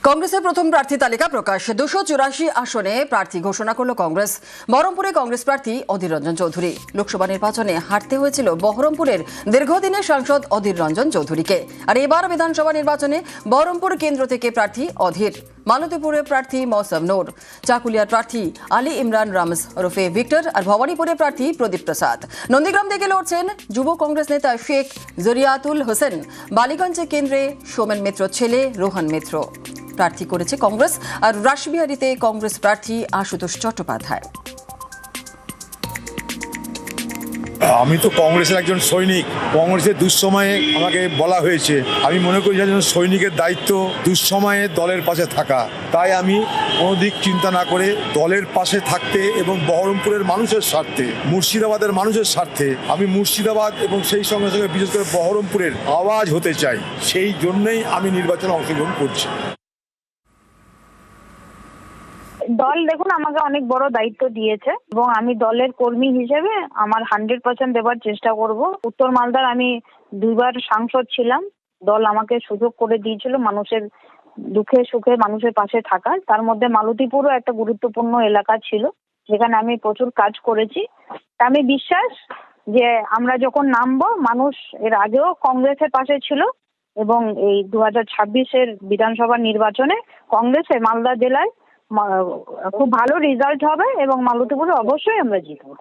কংগ্রেসের প্রথম প্রার্থী তালিকা প্রকাশ। 284 আসনে প্রার্থী ঘোষণা করল কংগ্রেস। বহরমপুরে কংগ্রেস প্রার্থী অধীর রঞ্জন চৌধুরী। লোকসভা নির্বাচনে হারতে হয়েছিল বহরমপুরের দীর্ঘদিনের সাংসদ অধীর রঞ্জন চৌধুরীকে। আর এবার বিধানসভা নির্বাচনে বহরমপুর কেন্দ্র থেকে প্রার্থী অধীর, মালতীপুরে প্রার্থী মৌসম নূর, চাকুলিয়ার প্রার্থী আলী ইমরান রামজ ওরফে ভিক্টর, আর ভবানীপুরে প্রার্থী প্রদীপ প্রসাদ। নন্দীগ্রাম থেকে লড়ছেন যুব কংগ্রেস নেতা শেখ জরিয়াতুল হোসেন। বালিগঞ্জে কেন্দ্রে সোমেন মিত্র ছেলে রোহন মিত্র প্রার্থী করেছে কংগ্রেস। আর রাসবিহারীতে কংগ্রেস প্রার্থী আশুতোষ চট্টোপাধ্যায়। আমি তো কংগ্রেসের একজন সৈনিক। কংগ্রেসের দুঃসময়ে আমাকে বলা হয়েছে, আমি মনে করি একজন সৈনিকের দায়িত্ব দুঃসময়ে দলের পাশে থাকা। তাই আমি কোনো দিক চিন্তা না করে দলের পাশে থাকতে এবং বহরমপুরের মানুষের স্বার্থে, মুর্শিদাবাদের মানুষের স্বার্থে আমি মুর্শিদাবাদ এবং সেই সঙ্গে সঙ্গে বিশেষ করে বহরমপুরের আওয়াজ হতে চাই। সেই জন্যই আমি নির্বাচনে অংশগ্রহণ করছি। দল দেখুন আমাকে অনেক বড় দায়িত্ব দিয়েছে এবং আমি দলের কর্মী হিসেবে আমার 100% দেওয়ার চেষ্টা করব। উত্তর মালদার আমি 2বার সাংসদ ছিলাম। দল আমাকে সুযোগ করে দিয়েছিল মানুষের দুঃখে সুখে মানুষের পাশে থাকার। তার মধ্যে মালতীপুরও একটা গুরুত্বপূর্ণ এলাকা ছিল যেখানে আমি প্রচুর কাজ করেছি। আমি বিশ্বাস যে আমরা যখন নামবো, মানুষ এর আগেও কংগ্রেসের পাশে ছিল এবং এই 2026-এর বিধানসভা নির্বাচনে কংগ্রেসের মালদা জেলায় খুব ভালো রেজাল্ট হবে এবং মালতীপুরে অবশ্যই আমরা জিতবো।